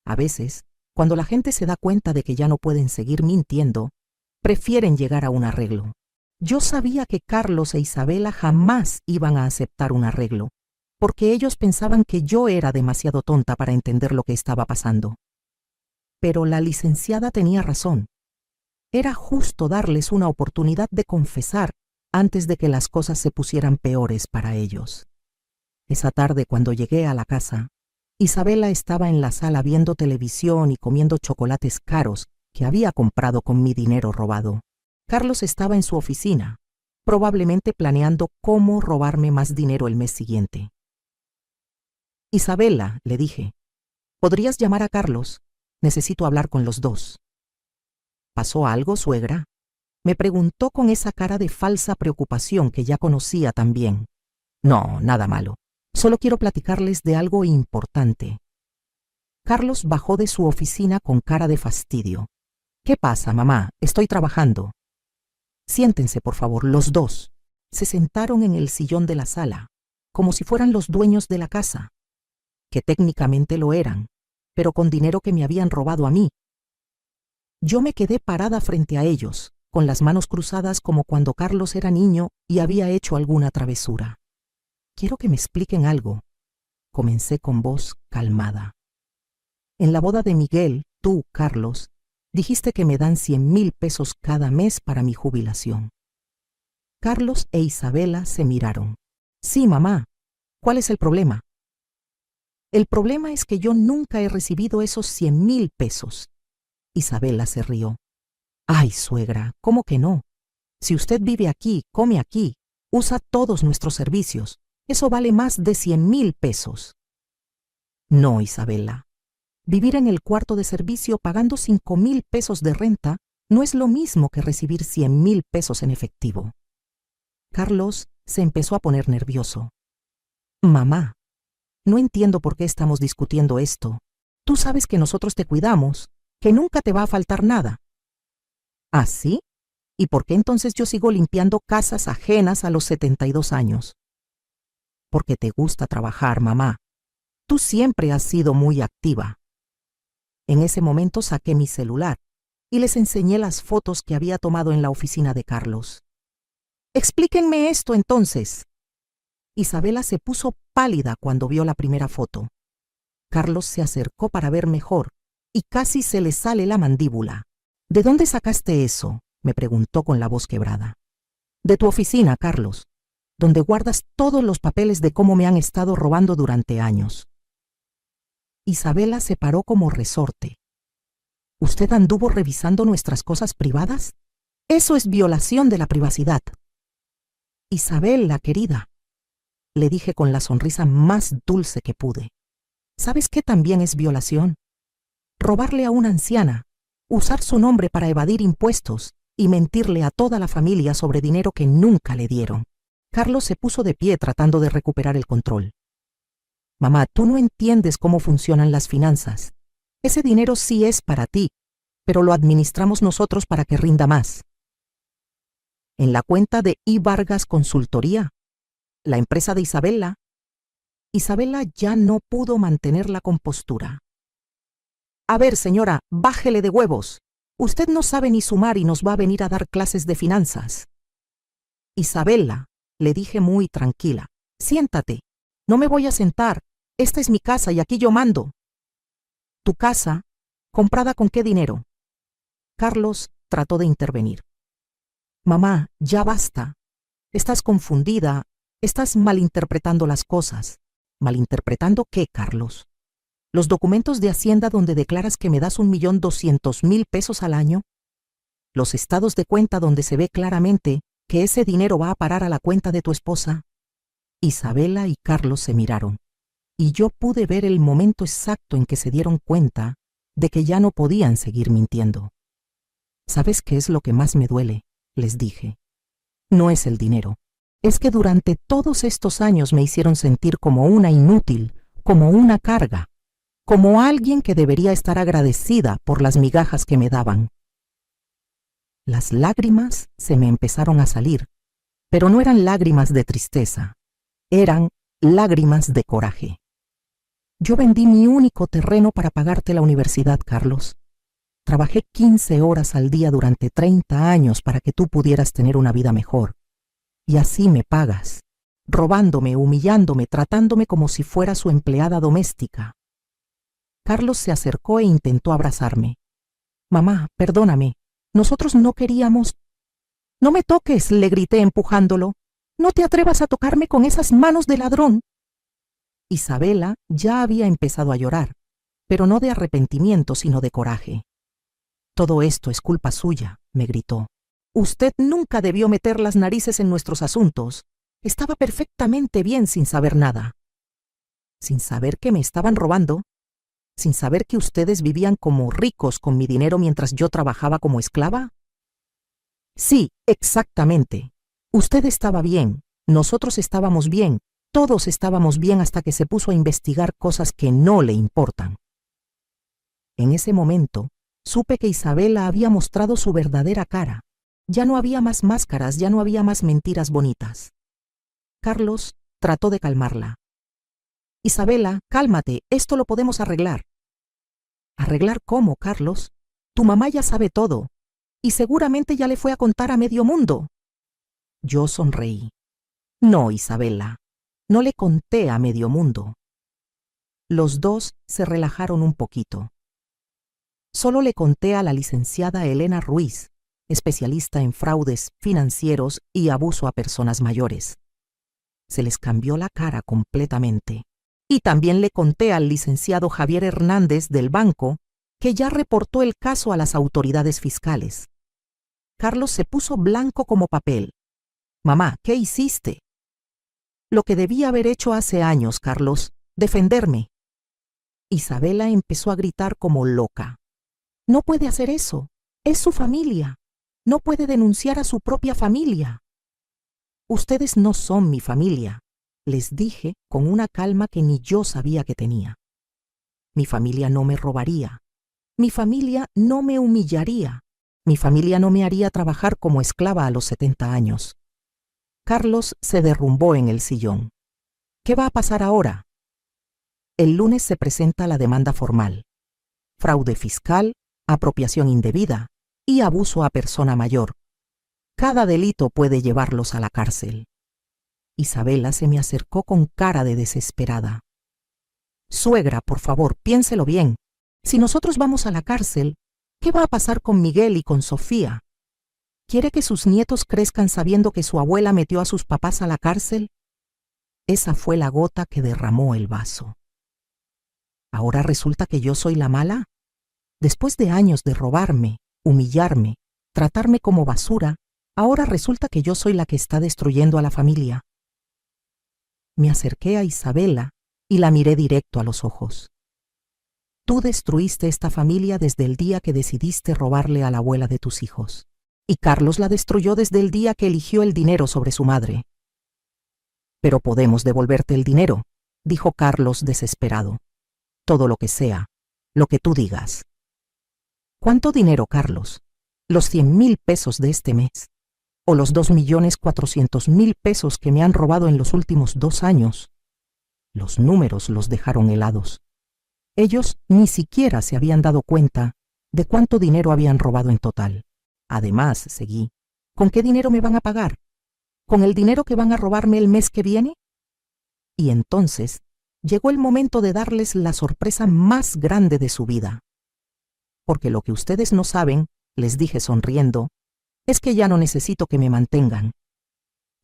A veces, cuando la gente se da cuenta de que ya no pueden seguir mintiendo, prefieren llegar a un arreglo. Yo sabía que Carlos e Isabela jamás iban a aceptar un arreglo, porque ellos pensaban que yo era demasiado tonta para entender lo que estaba pasando. Pero la licenciada tenía razón. Era justo darles una oportunidad de confesar antes de que las cosas se pusieran peores para ellos. Esa tarde, cuando llegué a la casa, Isabela estaba en la sala viendo televisión y comiendo chocolates caros que había comprado con mi dinero robado. Carlos estaba en su oficina, probablemente planeando cómo robarme más dinero el mes siguiente. Isabela, le dije, ¿podrías llamar a Carlos? Necesito hablar con los dos. ¿Pasó algo, suegra? Me preguntó con esa cara de falsa preocupación que ya conocía tan bien. No, nada malo. Solo quiero platicarles de algo importante. Carlos bajó de su oficina con cara de fastidio. ¿Qué pasa, mamá? Estoy trabajando. Siéntense, por favor, los dos. Se sentaron en el sillón de la sala, como si fueran los dueños de la casa, que técnicamente lo eran, pero con dinero que me habían robado a mí. Yo me quedé parada frente a ellos, con las manos cruzadas como cuando Carlos era niño y había hecho alguna travesura. Quiero que me expliquen algo. Comencé con voz calmada. En la boda de Miguel, tú, Carlos, dijiste que me dan 100,000 pesos cada mes para mi jubilación. Carlos e Isabela se miraron. Sí, mamá. ¿Cuál es el problema? El problema es que yo nunca he recibido esos 100,000 pesos. Isabela se rió. Ay, suegra, ¿cómo que no? Si usted vive aquí, come aquí, usa todos nuestros servicios, eso vale más de 100,000 pesos. No, Isabela. Vivir en el cuarto de servicio pagando 5,000 pesos de renta no es lo mismo que recibir 100,000 pesos en efectivo. Carlos se empezó a poner nervioso. Mamá, no entiendo por qué estamos discutiendo esto. Tú sabes que nosotros te cuidamos, que nunca te va a faltar nada. ¿Ah, sí? ¿Y por qué entonces yo sigo limpiando casas ajenas a los 72 años? Porque te gusta trabajar, mamá. Tú siempre has sido muy activa. En ese momento saqué mi celular y les enseñé las fotos que había tomado en la oficina de Carlos. Explíquenme esto entonces. Isabela se puso pálida cuando vio la primera foto. Carlos se acercó para ver mejor y casi se le sale la mandíbula. ¿De dónde sacaste eso?, me preguntó con la voz quebrada. De tu oficina, Carlos, donde guardas todos los papeles de cómo me han estado robando durante años. Isabela se paró como resorte. ¿Usted anduvo revisando nuestras cosas privadas? Eso es violación de la privacidad. Isabela, querida, le dije con la sonrisa más dulce que pude. ¿Sabes qué también es violación? Robarle a una anciana, usar su nombre para evadir impuestos y mentirle a toda la familia sobre dinero que nunca le dieron. Carlos se puso de pie tratando de recuperar el control. Mamá, tú no entiendes cómo funcionan las finanzas. Ese dinero sí es para ti, pero lo administramos nosotros para que rinda más. En la cuenta de I. Vargas Consultoría, la empresa de Isabela, Isabela ya no pudo mantener la compostura. A ver, señora, bájele de huevos. Usted no sabe ni sumar y nos va a venir a dar clases de finanzas. Isabela, le dije muy tranquila, siéntate. No me voy a sentar. Esta es mi casa y aquí yo mando. ¿Tu casa? ¿Comprada con qué dinero? Carlos trató de intervenir. Mamá, ya basta. Estás confundida. Estás malinterpretando las cosas. ¿Malinterpretando qué, Carlos? ¿Los documentos de Hacienda donde declaras que me das 1.200.000 pesos al año? ¿Los estados de cuenta donde se ve claramente que ese dinero va a parar a la cuenta de tu esposa? Isabela y Carlos se miraron, y yo pude ver el momento exacto en que se dieron cuenta de que ya no podían seguir mintiendo. ¿Sabes qué es lo que más me duele?, les dije. No es el dinero. Es que durante todos estos años me hicieron sentir como una inútil, como una carga, como alguien que debería estar agradecida por las migajas que me daban. Las lágrimas se me empezaron a salir, pero no eran lágrimas de tristeza, eran lágrimas de coraje. Yo vendí mi único terreno para pagarte la universidad, Carlos. Trabajé 15 horas al día durante 30 años para que tú pudieras tener una vida mejor. Y así me pagas, robándome, humillándome, tratándome como si fuera su empleada doméstica. Carlos se acercó e intentó abrazarme. Mamá, perdóname, nosotros no queríamos. No me toques, le grité empujándolo. No te atrevas a tocarme con esas manos de ladrón. Isabela ya había empezado a llorar, pero no de arrepentimiento, sino de coraje. Todo esto es culpa suya, me gritó. Usted nunca debió meter las narices en nuestros asuntos. Estaba perfectamente bien sin saber nada. Sin saber que me estaban robando. Sin saber que ustedes vivían como ricos con mi dinero mientras yo trabajaba como esclava. Sí, exactamente. Usted estaba bien, nosotros estábamos bien, todos estábamos bien hasta que se puso a investigar cosas que no le importan. En ese momento, supe que Isabela había mostrado su verdadera cara. Ya no había más máscaras, ya no había más mentiras bonitas. Carlos trató de calmarla. Isabela, cálmate, esto lo podemos arreglar. ¿Arreglar cómo, Carlos? Tu mamá ya sabe todo, y seguramente ya le fue a contar a medio mundo. Yo sonreí. No, Isabela, no le conté a medio mundo. Los dos se relajaron un poquito. Solo le conté a la licenciada Elena Ruiz, especialista en fraudes financieros y abuso a personas mayores. Se les cambió la cara completamente. Y también le conté al licenciado Javier Hernández del banco, que ya reportó el caso a las autoridades fiscales. Carlos se puso blanco como papel. Mamá, ¿qué hiciste? Lo que debía haber hecho hace años, Carlos, defenderme. Isabela empezó a gritar como loca. No puede hacer eso. Es su familia. No puede denunciar a su propia familia. Ustedes no son mi familia, les dije con una calma que ni yo sabía que tenía. Mi familia no me robaría. Mi familia no me humillaría. Mi familia no me haría trabajar como esclava a los 70 años. Carlos se derrumbó en el sillón. ¿Qué va a pasar ahora? El lunes se presenta la demanda formal. Fraude fiscal, apropiación indebida y abuso a persona mayor. Cada delito puede llevarlos a la cárcel. Isabela se me acercó con cara de desesperada. Suegra, por favor, piénselo bien. Si nosotros vamos a la cárcel, ¿qué va a pasar con Miguel y con Sofía? ¿Quiere que sus nietos crezcan sabiendo que su abuela metió a sus papás a la cárcel? Esa fue la gota que derramó el vaso. ¿Ahora resulta que yo soy la mala? Después de años de robarme, humillarme, tratarme como basura, ahora resulta que yo soy la que está destruyendo a la familia. Me acerqué a Isabela y la miré directo a los ojos. Tú destruiste esta familia desde el día que decidiste robarle a la abuela de tus hijos. y Carlos la destruyó desde el día que eligió el dinero sobre su madre. Pero podemos devolverte el dinero, dijo Carlos desesperado. Todo lo que sea, lo que tú digas. ¿Cuánto dinero, Carlos? ¿Los 100,000 pesos de este mes? ¿O los 2,400,000 pesos que me han robado en los últimos 2 años? Los números los dejaron helados. Ellos ni siquiera se habían dado cuenta de cuánto dinero habían robado en total. Además, seguí, ¿con qué dinero me van a pagar? ¿Con el dinero que van a robarme el mes que viene? Y entonces llegó el momento de darles la sorpresa más grande de su vida. Porque lo que ustedes no saben, les dije sonriendo, es que ya no necesito que me mantengan.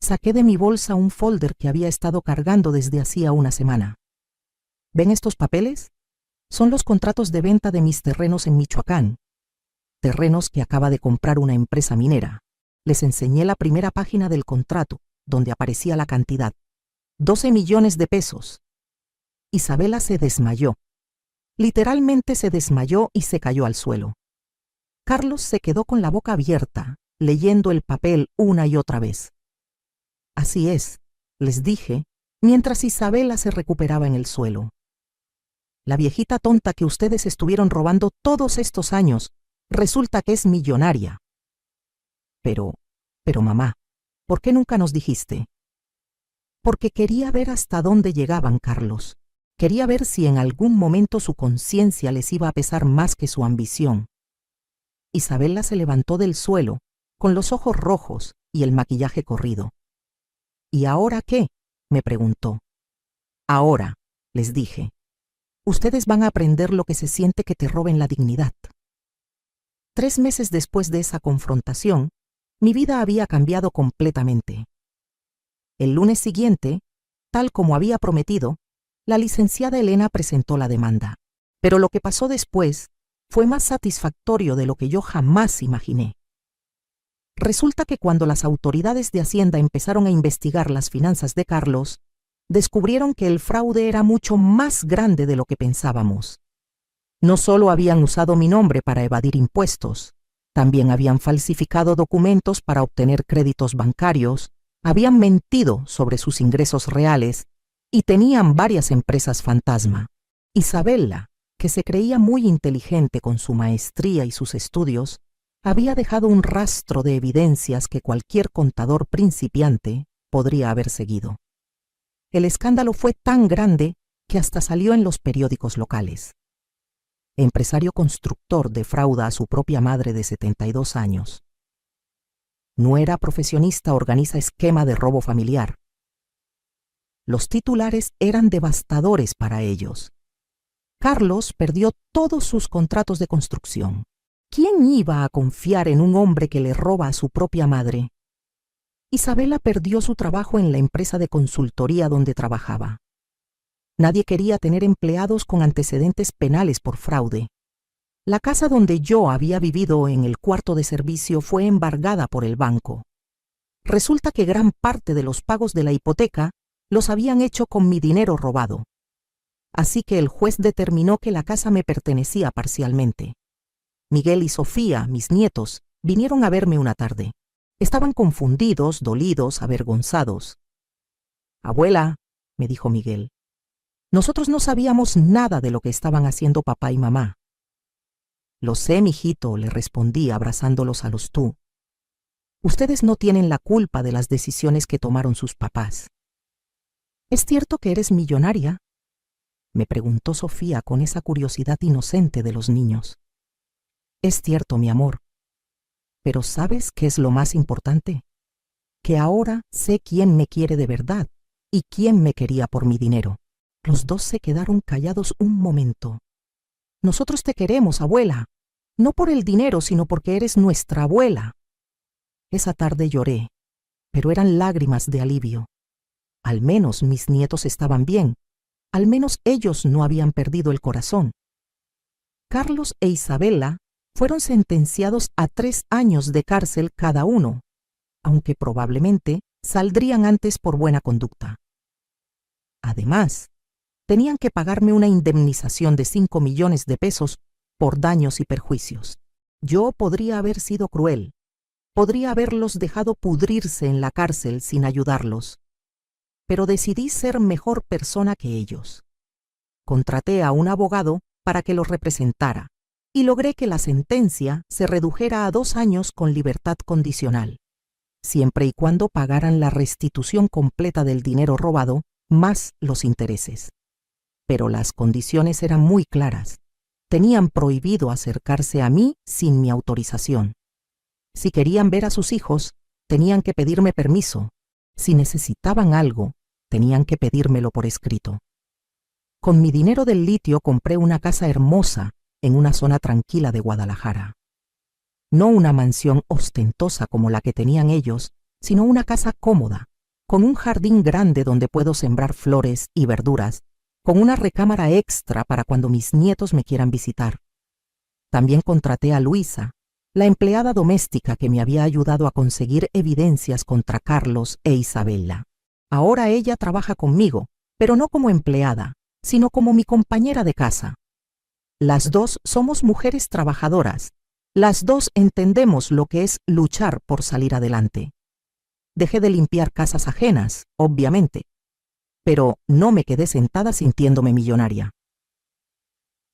Saqué de mi bolsa un folder que había estado cargando desde hacía una semana. ¿Ven estos papeles? Son los contratos de venta de mis terrenos en Michoacán. Terrenos que acaba de comprar una empresa minera. Les enseñé la primera página del contrato, donde aparecía la cantidad. 12 millones de pesos. Isabela se desmayó. Literalmente se desmayó y se cayó al suelo. Carlos se quedó con la boca abierta, leyendo el papel una y otra vez. Así es, les dije, mientras Isabela se recuperaba en el suelo. La viejita tonta que ustedes estuvieron robando todos estos años, resulta que es millonaria. Pero mamá, ¿por qué nunca nos dijiste? Porque quería ver hasta dónde llegaban, Carlos. Quería ver si en algún momento su conciencia les iba a pesar más que su ambición. Isabela se levantó del suelo, con los ojos rojos y el maquillaje corrido. ¿Y ahora qué?, me preguntó. Ahora, les dije, ustedes van a aprender lo que se siente que te roben la dignidad. 3 meses después de esa confrontación, mi vida había cambiado completamente. El lunes siguiente, tal como había prometido, la licenciada Elena presentó la demanda. Pero lo que pasó después fue más satisfactorio de lo que yo jamás imaginé. Resulta que cuando las autoridades de Hacienda empezaron a investigar las finanzas de Carlos, descubrieron que el fraude era mucho más grande de lo que pensábamos. No solo habían usado mi nombre para evadir impuestos, también habían falsificado documentos para obtener créditos bancarios, habían mentido sobre sus ingresos reales y tenían varias empresas fantasma. Isabela, que se creía muy inteligente con su maestría y sus estudios, había dejado un rastro de evidencias que cualquier contador principiante podría haber seguido. El escándalo fue tan grande que hasta salió en los periódicos locales. Empresario constructor defrauda a su propia madre de 72 años. Nuera profesionista organiza esquema de robo familiar. Los titulares eran devastadores para ellos. Carlos perdió todos sus contratos de construcción. ¿Quién iba a confiar en un hombre que le roba a su propia madre? Isabela perdió su trabajo en la empresa de consultoría donde trabajaba. Nadie quería tener empleados con antecedentes penales por fraude. La casa donde yo había vivido en el cuarto de servicio fue embargada por el banco. Resulta que gran parte de los pagos de la hipoteca los habían hecho con mi dinero robado. Así que el juez determinó que la casa me pertenecía parcialmente. Miguel y Sofía, mis nietos, vinieron a verme una tarde. Estaban confundidos, dolidos, avergonzados. «Abuela», me dijo Miguel, «nosotros no sabíamos nada de lo que estaban haciendo papá y mamá». «Lo sé, mijito», le respondí abrazándolos a los tú. «Ustedes no tienen la culpa de las decisiones que tomaron sus papás». «¿Es cierto que eres millonaria?», me preguntó Sofía con esa curiosidad inocente de los niños. «Es cierto, mi amor. Pero ¿sabes qué es lo más importante? Que ahora sé quién me quiere de verdad y quién me quería por mi dinero». Los dos se quedaron callados un momento. «Nosotros te queremos, abuela. No por el dinero, sino porque eres nuestra abuela». Esa tarde lloré, pero eran lágrimas de alivio. Al menos mis nietos estaban bien. Al menos ellos no habían perdido el corazón. Carlos e Isabela fueron sentenciados a 3 años de cárcel cada uno, aunque probablemente saldrían antes por buena conducta. Además, tenían que pagarme una indemnización de 5 millones de pesos por daños y perjuicios. Yo podría haber sido cruel, Podría haberlos dejado pudrirse en la cárcel sin ayudarlos, pero decidí ser mejor persona que ellos. Contraté a un abogado para que los representara y logré que la sentencia se redujera a 2 años con libertad condicional, siempre y cuando pagaran la restitución completa del dinero robado más los intereses. Pero las condiciones eran muy claras. Tenían prohibido acercarse a mí sin mi autorización. Si querían ver a sus hijos, tenían que pedirme permiso. Si necesitaban algo, tenían que pedírmelo por escrito. Con mi dinero del litio compré una casa hermosa en una zona tranquila de Guadalajara. No una mansión ostentosa como la que tenían ellos, sino una casa cómoda, con un jardín grande donde puedo sembrar flores y verduras, con una recámara extra para cuando mis nietos me quieran visitar. También contraté a Luisa, la empleada doméstica que me había ayudado a conseguir evidencias contra Carlos e Isabella. Ahora ella trabaja conmigo, pero no como empleada, sino como mi compañera de casa. Las dos somos mujeres trabajadoras. Las dos entendemos lo que es luchar por salir adelante. Dejé de limpiar casas ajenas, obviamente, pero no me quedé sentada sintiéndome millonaria.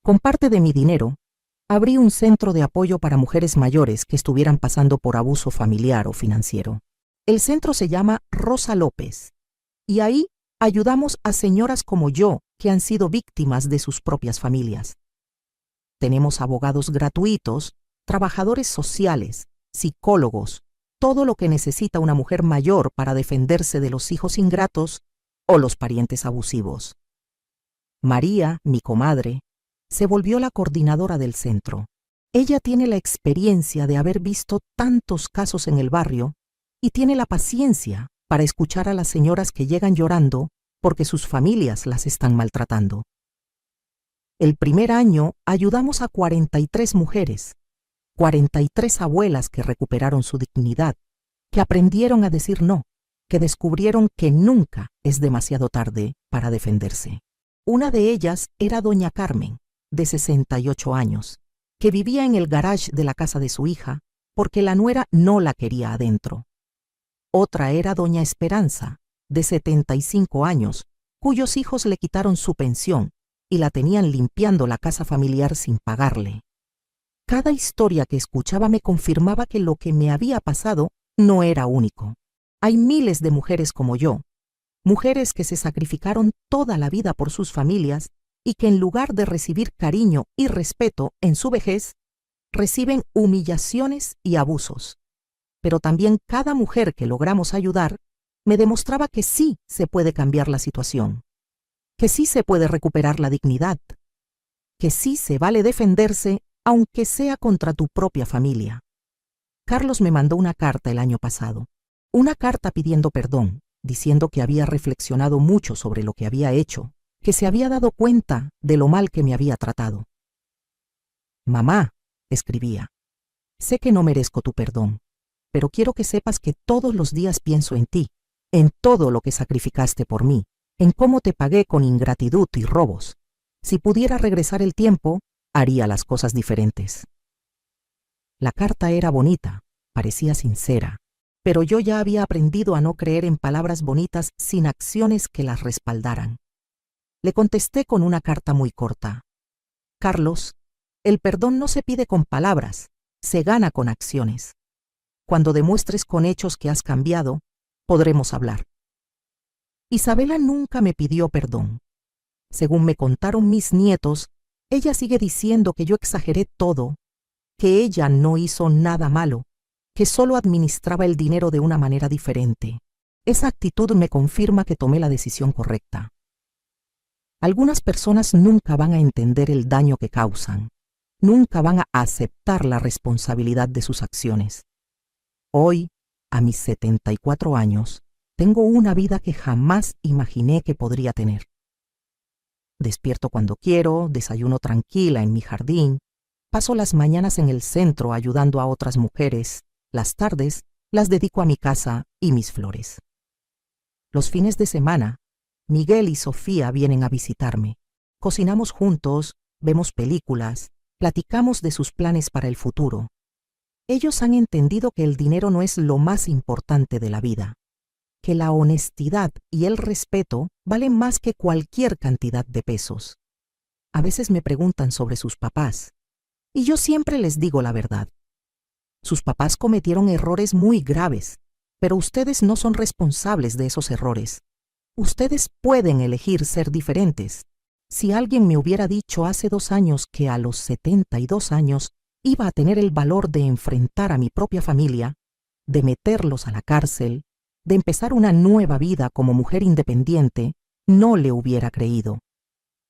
Con parte de mi dinero, abrí un centro de apoyo para mujeres mayores que estuvieran pasando por abuso familiar o financiero. El centro se llama Rosa López, y ahí ayudamos a señoras como yo que han sido víctimas de sus propias familias. Tenemos abogados gratuitos, trabajadores sociales, psicólogos, todo lo que necesita una mujer mayor para defenderse de los hijos ingratos o los parientes abusivos. María, mi comadre, se volvió la coordinadora del centro. Ella tiene la experiencia de haber visto tantos casos en el barrio y tiene la paciencia para escuchar a las señoras que llegan llorando porque sus familias las están maltratando. El primer año ayudamos a 43 mujeres, 43 abuelas que recuperaron su dignidad, que aprendieron a decir no, que descubrieron que nunca es demasiado tarde para defenderse. Una de ellas era doña Carmen, de 68 años, que vivía en el garage de la casa de su hija porque la nuera no la quería adentro. Otra era doña Esperanza, de 75 años, cuyos hijos le quitaron su pensión y la tenían limpiando la casa familiar sin pagarle. Cada historia que escuchaba me confirmaba que lo que me había pasado no era único. Hay miles de mujeres como yo, mujeres que se sacrificaron toda la vida por sus familias y que en lugar de recibir cariño y respeto en su vejez, reciben humillaciones y abusos. Pero también cada mujer que logramos ayudar me demostraba que sí se puede cambiar la situación, que sí se puede recuperar la dignidad, que sí se vale defenderse aunque sea contra tu propia familia. Carlos me mandó una carta el año pasado, una carta pidiendo perdón, diciendo que había reflexionado mucho sobre lo que había hecho, que se había dado cuenta de lo mal que me había tratado. Mamá, escribía, sé que no merezco tu perdón, pero quiero que sepas que todos los días pienso en ti, en todo lo que sacrificaste por mí, en cómo te pagué con ingratitud y robos. Si pudiera regresar el tiempo, haría las cosas diferentes. La carta era bonita, parecía sincera, pero yo ya había aprendido a no creer en palabras bonitas sin acciones que las respaldaran. Le contesté con una carta muy corta. Carlos, el perdón no se pide con palabras, se gana con acciones. Cuando demuestres con hechos que has cambiado, podremos hablar. Isabela nunca me pidió perdón. Según me contaron mis nietos, ella sigue diciendo que yo exageré todo, que ella no hizo nada malo, que solo administraba el dinero de una manera diferente. Esa actitud me confirma que tomé la decisión correcta. Algunas personas nunca van a entender el daño que causan, nunca van a aceptar la responsabilidad de sus acciones. Hoy, a mis 74 años, tengo una vida que jamás imaginé que podría tener. Despierto cuando quiero, desayuno tranquila en mi jardín, paso las mañanas en el centro ayudando a otras mujeres, las tardes las dedico a mi casa y mis flores. Los fines de semana, Miguel y Sofía vienen a visitarme. Cocinamos juntos, vemos películas, platicamos de sus planes para el futuro. Ellos han entendido que el dinero no es lo más importante de la vida, que la honestidad y el respeto valen más que cualquier cantidad de pesos. A veces me preguntan sobre sus papás, y yo siempre les digo la verdad. Sus papás cometieron errores muy graves, pero ustedes no son responsables de esos errores. Ustedes pueden elegir ser diferentes. Si alguien me hubiera dicho hace 2 años que a los 72 años iba a tener el valor de enfrentar a mi propia familia, de meterlos a la cárcel, de empezar una nueva vida como mujer independiente, no le hubiera creído.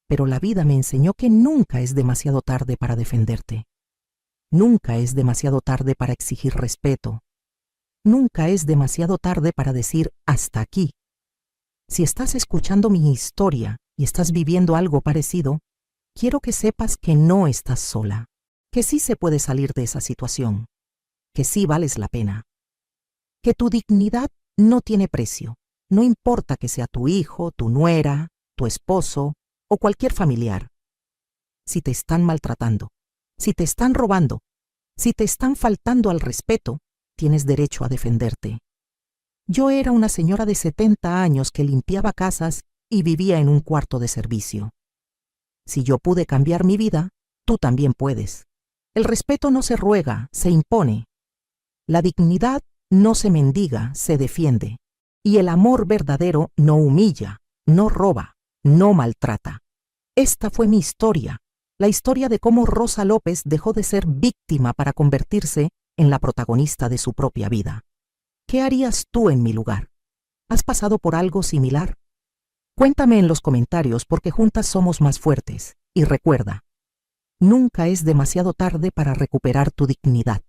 Pero la vida me enseñó que nunca es demasiado tarde para defenderte. Nunca es demasiado tarde para exigir respeto. Nunca es demasiado tarde para decir hasta aquí. Si estás escuchando mi historia y estás viviendo algo parecido, quiero que sepas que no estás sola, que sí se puede salir de esa situación, que sí vales la pena, que tu dignidad no tiene precio, no importa que sea tu hijo, tu nuera, tu esposo o cualquier familiar. Si te están maltratando, si te están robando, si te están faltando al respeto, tienes derecho a defenderte. Yo era una señora de 70 años que limpiaba casas y vivía en un cuarto de servicio. Si yo pude cambiar mi vida, tú también puedes. El respeto no se ruega, se impone. La dignidad no se mendiga, se defiende. Y el amor verdadero no humilla, no roba, no maltrata. Esta fue mi historia, la historia de cómo Rosa López dejó de ser víctima para convertirse en la protagonista de su propia vida. ¿Qué harías tú en mi lugar? ¿Has pasado por algo similar? Cuéntame en los comentarios porque juntas somos más fuertes. Y recuerda, nunca es demasiado tarde para recuperar tu dignidad.